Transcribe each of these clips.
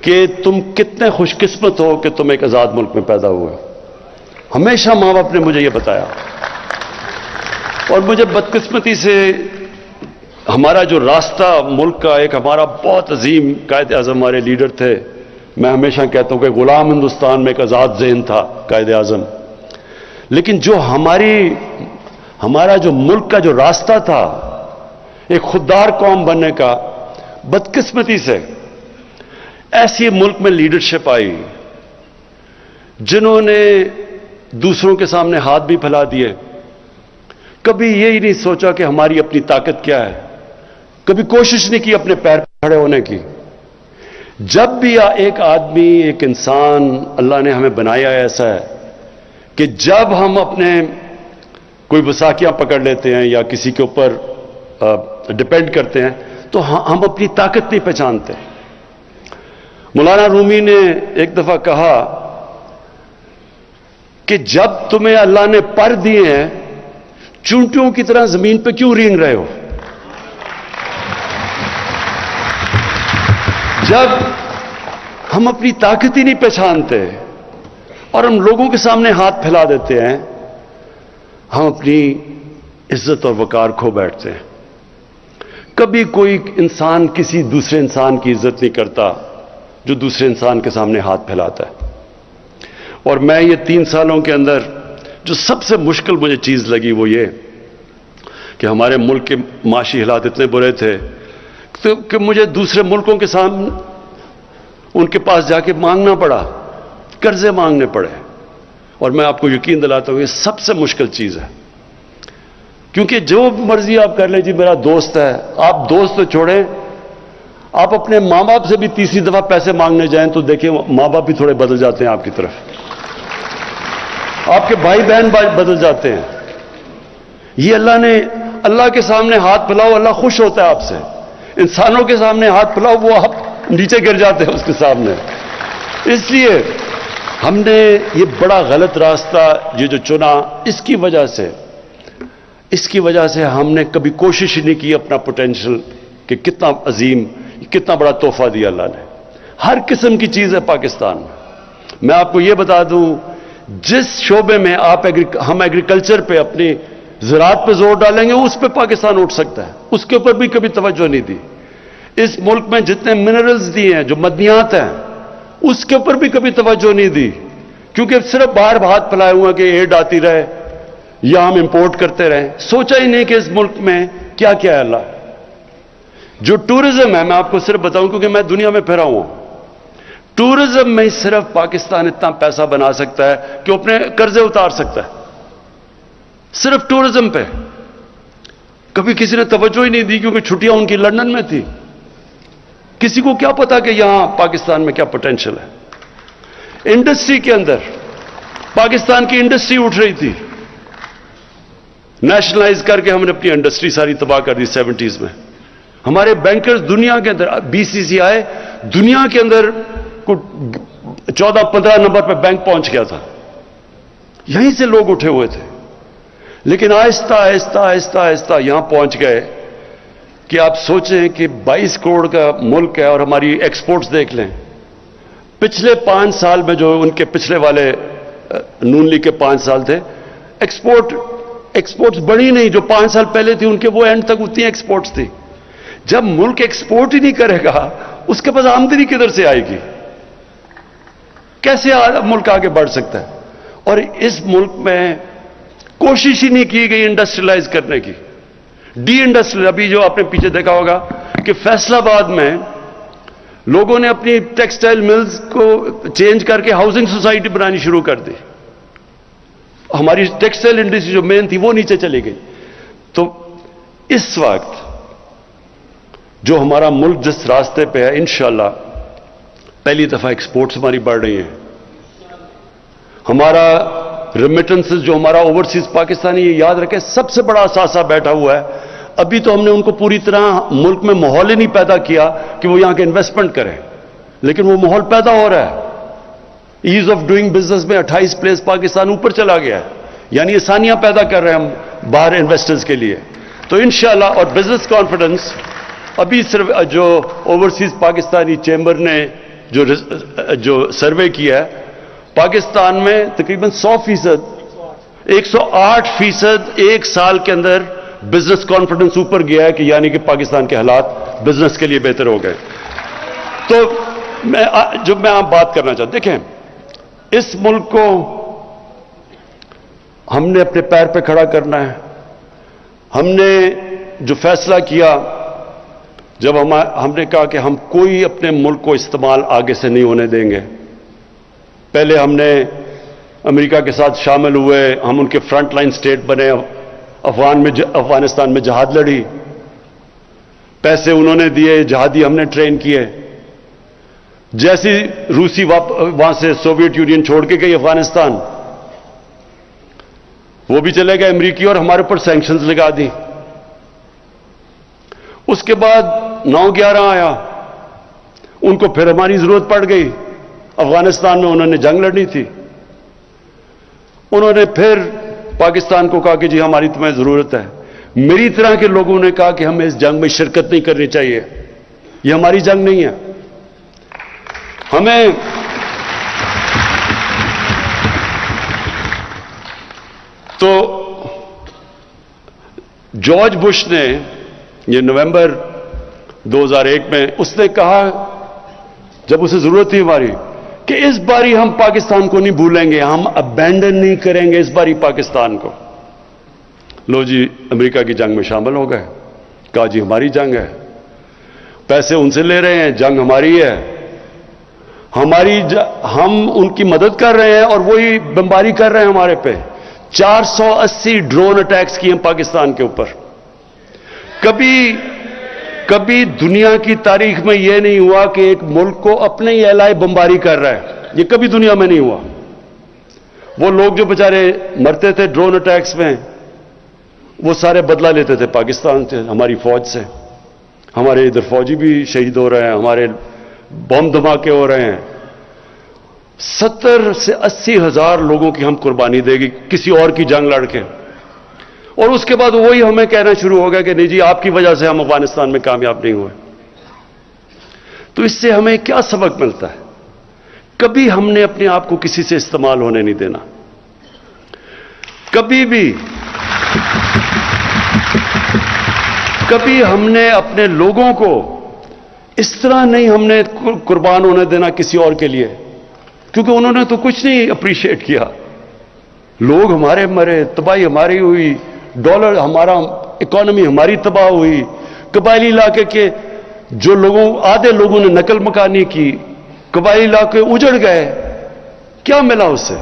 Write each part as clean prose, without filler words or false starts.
کہ تم کتنے خوش قسمت ہو کہ تم ایک آزاد ملک میں پیدا ہوئے. ہمیشہ ماں باپ نے مجھے یہ بتایا. اور مجھے بدقسمتی سے ہمارا جو راستہ ملک کا، ایک ہمارا بہت عظیم قائد اعظم ہمارے لیڈر تھے، میں ہمیشہ کہتا ہوں کہ غلام ہندوستان میں ایک آزاد ذہن تھا قائد اعظم، لیکن جو ہمارا جو ملک کا جو راستہ تھا ایک خوددار قوم بننے کا، بدقسمتی سے ایسی ملک میں لیڈرشپ آئی جنہوں نے دوسروں کے سامنے ہاتھ بھی پھیلا دیے. کبھی یہی نہیں سوچا کہ ہماری اپنی طاقت کیا ہے، کبھی کوشش نہیں کی اپنے پیر پہ کھڑے ہونے کی. جب بھی ایک آدمی، ایک انسان اللہ نے ہمیں بنایا ایسا ہے کہ جب ہم اپنے کوئی وساکیاں پکڑ لیتے ہیں یا کسی کے اوپر ڈپینڈ کرتے ہیں تو ہم اپنی طاقت نہیں پہچانتے. مولانا رومی نے ایک دفعہ کہا کہ جب تمہیں اللہ نے پر دیے ہیں چونٹیوں کی طرح زمین پہ کیوں رینگ رہے ہو؟ جب ہم اپنی طاقت ہی نہیں پہچانتے اور ہم لوگوں کے سامنے ہاتھ پھیلا دیتے ہیں، ہم اپنی عزت اور وقار کھو بیٹھتے ہیں. کبھی کوئی انسان کسی دوسرے انسان کی عزت نہیں کرتا جو دوسرے انسان کے سامنے ہاتھ پھیلاتا ہے. اور میں یہ 3 سالوں کے اندر جو سب سے مشکل مجھے چیز لگی وہ یہ کہ ہمارے ملک کے معاشی حالات اتنے برے تھے کہ مجھے دوسرے ملکوں کے سامنے ان کے پاس جا کے مانگنا پڑا، قرضے مانگنے پڑے. اور میں آپ کو یقین دلاتا ہوں یہ سب سے مشکل چیز ہے، کیونکہ جو مرضی آپ کر لیں، جی میرا دوست ہے، آپ دوست تو چھوڑیں، آپ اپنے ماں باپ سے بھی تیسری دفعہ پیسے مانگنے جائیں تو دیکھیں ماں باپ بھی تھوڑے بدل جاتے ہیں آپ کی طرف، آپ کے بھائی بہن بدل جاتے ہیں. یہ اللہ کے سامنے ہاتھ پھیلاؤ، اللہ خوش ہوتا ہے آپ سے. انسانوں کے سامنے ہاتھ پھیلاؤ، وہ آپ نیچے گر جاتے ہیں اس کے سامنے. اس لیے ہم نے یہ بڑا غلط راستہ یہ جو چنا، اس کی وجہ سے ہم نے کبھی کوشش ہی نہیں کی اپنا پوٹینشل کہ کتنا عظیم، کتنا بڑا تحفہ دیا اللہ نے. ہر قسم کی چیز ہے پاکستان میں. میں آپ کو یہ بتا دوں، جس شعبے میں ہم ایگریکلچر پہ، اپنی زراعت پہ زور ڈالیں گے اس پہ پاکستان اٹھ سکتا ہے. اس کے اوپر بھی کبھی توجہ نہیں دی. اس ملک میں جتنے منرلز دیے ہیں، جو معدنیات ہیں، اس کے اوپر بھی کبھی توجہ نہیں دی، کیونکہ صرف باہر ہاتھ پھیلائے ہوئے کہ ایڈ آتی رہے یا ہم امپورٹ کرتے رہیں. سوچا ہی نہیں کہ اس ملک میں کیا کیا ہے اللہ. جو ٹورزم ہے، میں آپ کو صرف بتاؤں کیونکہ میں دنیا میں پھرا ہوں، ٹورزم میں صرف پاکستان اتنا پیسہ بنا سکتا ہے کہ اپنے قرضے اتار سکتا ہے، صرف ٹورزم پہ. کبھی کسی نے توجہ ہی نہیں دی کیونکہ چھٹیاں ان کی لندن میں تھی. کسی کو کیا پتا کہ یہاں پاکستان میں کیا پوٹینشل ہے. انڈسٹری کے اندر پاکستان کی انڈسٹری اٹھ رہی تھی، نیشنلائز کر کے ہم نے اپنی انڈسٹری ساری تباہ کر دی 70s میں. ہمارے بینکرز دنیا کے اندر، BCCI دنیا کے اندر 14-15 نمبر پہ بینک پہنچ گیا تھا. یہیں سے لوگ اٹھے ہوئے تھے، لیکن آہستہ آہستہ آہستہ آہستہ یہاں پہنچ گئے کہ آپ سوچیں کہ 22 کروڑ کا ملک ہے اور ہماری ایکسپورٹس دیکھ لیں. پچھلے 5 سال میں جو ان کے پچھلے والے نون لیگ کے 5 سال تھے، ایکسپورٹس بڑی نہیں، جو 5 سال پہلے تھی ان کے وہ اینڈ تک اتنی ایکسپورٹس تھی. جب ملک ایکسپورٹ ہی نہیں کرے گا اس کے پاس آمدنی کدھر سے آئے گی؟ کیسے ملک آگے بڑھ سکتا ہے؟ اور اس ملک میں کوشش ہی نہیں کی گئی انڈسٹریلائز کرنے کی. ڈی انڈسٹریل، ابھی جو آپ نے پیچھے دیکھا ہوگا کہ فیصل آباد میں لوگوں نے اپنی ٹیکسٹائل ملز کو چینج کر کے ہاؤسنگ سوسائٹی بنانی شروع کر دی. ہماری ٹیکسٹائل انڈسٹری جو مین تھی وہ نیچے چلی گئی. تو اس وقت جو ہمارا ملک جس راستے پہ ہے، انشاءاللہ پہلی دفعہ ایکسپورٹس ہماری بڑھ رہی ہیں. ہمارا ریمیٹنسز جو ہمارا اوورسیز پاکستانی، یہ یاد رکھیں سب سے بڑا اثاثہ بیٹھا ہوا ہے. ابھی تو ہم نے ان کو پوری طرح ملک میں ماحول ہی نہیں پیدا کیا کہ وہ یہاں کے انویسٹمنٹ کریں، لیکن وہ ماحول پیدا ہو رہا ہے. ایز آف ڈوئنگ بزنس میں 28 پلیس پاکستان اوپر چلا گیا ہے، یعنی آسانیاں پیدا کر رہے ہیں ہم باہر انویسٹرز کے لیے. تو انشاءاللہ، اور بزنس کانفیڈنس ابھی صرف جو اوورسیز پاکستانی چیمبر نے جو سروے کیا ہے، پاکستان میں تقریباً 100%، 108% ایک سال کے اندر بزنس کانفیڈنس اوپر گیا ہے، کہ یعنی کہ پاکستان کے حالات بزنس کے لیے بہتر ہو گئے۔ تو میں آپ بات کرنا چاہتا ہوں، دیکھیں اس ملک کو ہم نے اپنے پیر پہ کھڑا کرنا ہے۔ ہم نے جو فیصلہ کیا، جب ہم نے کہا کہ ہم کوئی اپنے ملک کو استعمال آگے سے نہیں ہونے دیں گے، پہلے ہم نے امریکہ کے ساتھ شامل ہوئے، ہم ان کے فرنٹ لائن سٹیٹ بنے، افغانستان میں جہاد لڑی، پیسے انہوں نے دیے، جہادی ہم نے ٹرین کیے۔ جیسی روسی وہاں سے سوویت یونین چھوڑ کے گئی افغانستان، وہ بھی چلے گئے امریکی، اور ہمارے اوپر سینکشنز لگا دی۔ اس کے بعد 9/11 آیا، ان کو پھر ہماری ضرورت پڑ گئی، افغانستان میں انہوں نے جنگ لڑنی تھی، انہوں نے پھر پاکستان کو کہا کہ جی ہماری تمہیں ضرورت ہے۔ میری طرح کے لوگوں نے کہا کہ ہمیں اس جنگ میں شرکت نہیں کرنی چاہیے، یہ ہماری جنگ نہیں ہے۔ ہمیں تو جارج بش نے یہ نومبر 2001 میں اس نے کہا، جب اسے ضرورت تھی ہماری، کہ اس باری ہم پاکستان کو نہیں بھولیں گے، ہم ابینڈن نہیں کریں گے اس باری پاکستان کو۔ لو جی امریکہ کی جنگ میں شامل ہو گئے، کہا جی ہماری جنگ ہے، پیسے ان سے لے رہے ہیں، جنگ ہماری ہے، ہم ان کی مدد کر رہے ہیں اور وہی بمباری کر رہے ہیں ہمارے پہ۔ 480 ڈرون اٹیکس کیے ہیں پاکستان کے اوپر۔ کبھی دنیا کی تاریخ میں یہ نہیں ہوا کہ ایک ملک کو اپنے ہی اعلائے بمباری کر رہا ہے، یہ کبھی دنیا میں نہیں ہوا۔ وہ لوگ جو بیچارے مرتے تھے ڈرون اٹیکس میں، وہ سارے بدلہ لیتے تھے پاکستان سے، ہماری فوج سے۔ ہمارے ادھر فوجی بھی شہید ہو رہے ہیں، ہمارے بم دھماکے ہو رہے ہیں۔ 70 سے 80 ہزار لوگوں کی ہم قربانی دے گی کسی اور کی جنگ لڑ کے، اور اس کے بعد وہی ہمیں کہنا شروع ہو گیا کہ نہیں جی آپ کی وجہ سے ہم افغانستان میں کامیاب نہیں ہوئے۔ تو اس سے ہمیں کیا سبق ملتا ہے؟ کبھی ہم نے اپنے آپ کو کسی سے استعمال ہونے نہیں دینا، کبھی ہم نے اپنے لوگوں کو اس طرح نہیں ہم نے قربان ہونے دینا کسی اور کے لیے، کیونکہ انہوں نے تو کچھ نہیں اپریشیٹ کیا۔ لوگ ہمارے مرے، تباہی ہماری ہوئی، ڈالر ہمارا، اکانومی ہماری تباہ ہوئی، قبائلی علاقے کے جو آدھے لوگوں نے نقل مکانی کی، قبائلی علاقے اجڑ گئے، کیا ملا اس سے؟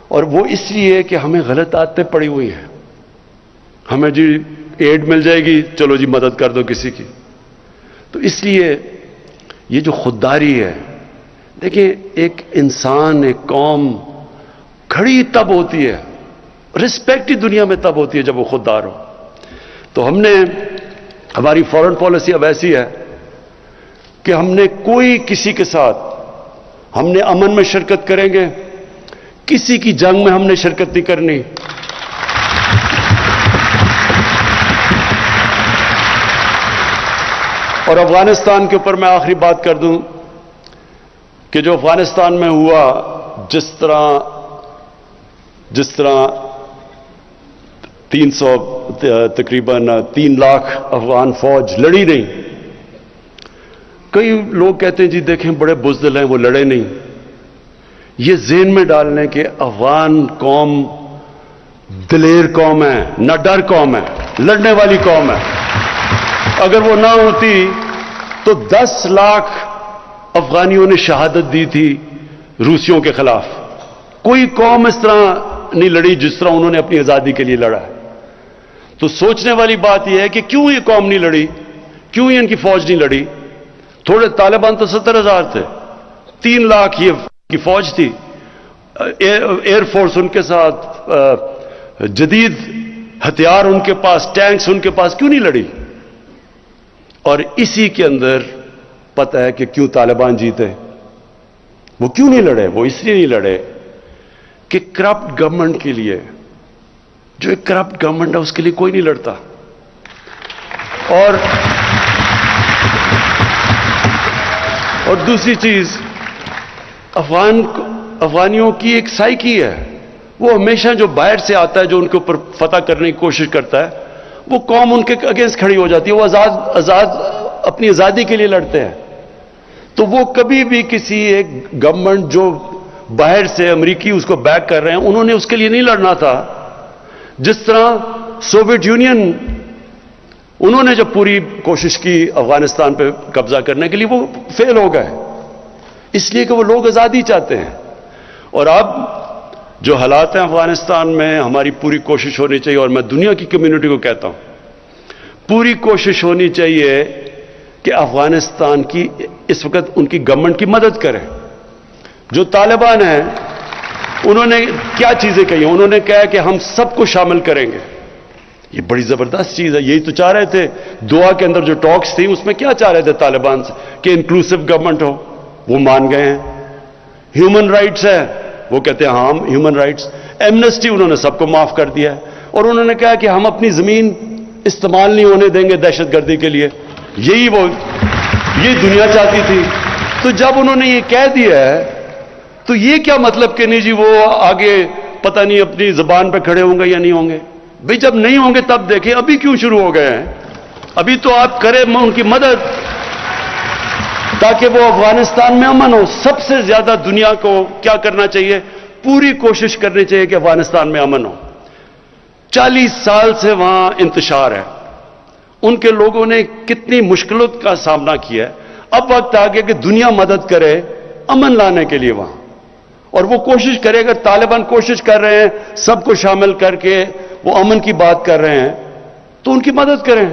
اور وہ اس لیے کہ ہمیں غلط عادتیں پڑی ہوئی ہیں۔ ہمیں جی ایڈ مل جائے گی، چلو جی مدد کر دو کسی کی۔ تو اس لیے یہ جو خودداری ہے، دیکھیں ایک انسان، ایک قوم کھڑی تب ہوتی ہے، رسپیکٹ ہی دنیا میں تب ہوتی ہے جب وہ خوددار ہو۔ تو ہماری فورن پالیسی اب ایسی ہے کہ ہم نے کسی کے ساتھ ہم نے امن میں شرکت کریں گے، کسی کی جنگ میں ہم نے شرکت نہیں کرنی۔ اور افغانستان کے اوپر میں آخری بات کر دوں کہ جو افغانستان میں ہوا، جس طرح 3 لاکھ افغان فوج لڑی نہیں۔ کئی لوگ کہتے ہیں جی دیکھیں بڑے بزدل ہیں وہ لڑے نہیں۔ یہ ذہن میں ڈالنے کہ افغان قوم دلیر قوم ہے، نہ ڈر قوم ہے، لڑنے والی قوم ہے۔ اگر وہ نہ ہوتی تو 10 لاکھ افغانیوں نے شہادت دی تھی روسیوں کے خلاف۔ کوئی قوم اس طرح نہیں لڑی جس طرح انہوں نے اپنی آزادی کے لیے لڑا ہے۔ تو سوچنے والی بات یہ ہے کہ کیوں یہ قوم نہیں لڑی، کیوں ان کی فوج نہیں لڑی؟ تھوڑے طالبان تو 70,000 تھے، 3 لاکھ یہ کی فوج تھی، ایئر فورس ان کے ساتھ، جدید ہتھیار ان کے پاس، ٹینکس ان کے پاس، کیوں نہیں لڑی؟ اور اسی کے اندر پتہ ہے کہ کیوں طالبان جیتے۔ وہ کیوں نہیں لڑے؟ وہ اس لیے نہیں لڑے کہ کرپٹ گورنمنٹ کے لیے، جو ایک کرپٹ گورنمنٹ ہے اس کے لیے کوئی نہیں لڑتا۔ اور دوسری چیز، افغانیوں کی ایک سائیکی ہے، وہ ہمیشہ جو باہر سے آتا ہے، جو ان کے اوپر فتح کرنے کی کوشش کرتا ہے، وہ قوم ان کے اگینسٹ کھڑی ہو جاتی ہے، وہ اپنی آزادی کے لیے لڑتے ہیں. تو وہ کبھی بھی کسی ایک گورنمنٹ جو باہر سے امریکی اس کو بیک کر رہے ہیں، انہوں نے اس کے لیے نہیں لڑنا تھا. جس طرح سوویت یونین، انہوں نے جب پوری کوشش کی افغانستان پہ قبضہ کرنے کے لیے، وہ فیل ہو گئے، اس لیے کہ وہ لوگ آزادی چاہتے ہیں. اور اب جو حالات ہیں افغانستان میں، ہماری پوری کوشش ہونی چاہیے، اور میں دنیا کی کمیونٹی کو کہتا ہوں، پوری کوشش ہونی چاہیے کہ افغانستان کی اس وقت ان کی گورنمنٹ کی مدد کریں. جو طالبان ہیں، انہوں نے کیا چیزیں کہی ہیں؟ انہوں نے کہا کہ ہم سب کو شامل کریں گے. یہ بڑی زبردست چیز ہے. یہی تو چاہ رہے تھے دعا کے اندر جو ٹاکس تھی، اس میں کیا چاہ رہے تھے طالبان سے؟ کہ انکلوسو گورنمنٹ ہو. وہ مان گئے ہیں. ہیومن رائٹس ہے، وہ کہتے ہیں ہاں ہیومن رائٹس. ایمنسٹی، انہوں نے سب کو معاف کر دیا ہے. اور انہوں نے کہا کہ ہم اپنی زمین استعمال نہیں ہونے دیں گے دہشت گردی کے لیے. یہ دنیا چاہتی تھی. تو جب انہوں نے یہ کہہ دیا ہے، تو یہ کیا مطلب کہ نہیں جی وہ آگے پتہ نہیں اپنی زبان پہ کھڑے ہوں گے یا نہیں ہوں گے؟ بھئی جب نہیں ہوں گے تب دیکھیں. ابھی کیوں شروع ہو گئے ہیں؟ ابھی تو آپ کریں ان کی مدد تاکہ وہ افغانستان میں امن ہو. سب سے زیادہ دنیا کو کیا کرنا چاہیے؟ پوری کوشش کرنی چاہیے کہ افغانستان میں امن ہو. 40 سال سے وہاں انتشار ہے. ان کے لوگوں نے کتنی مشکلوں کا سامنا کیا ہے. اب وقت آ گیا کہ دنیا مدد کرے امن لانے کے لیے وہاں. اور وہ کوشش کرے. اگر طالبان کوشش کر رہے ہیں سب کو شامل کر کے وہ امن کی بات کر رہے ہیں، تو ان کی مدد کریں.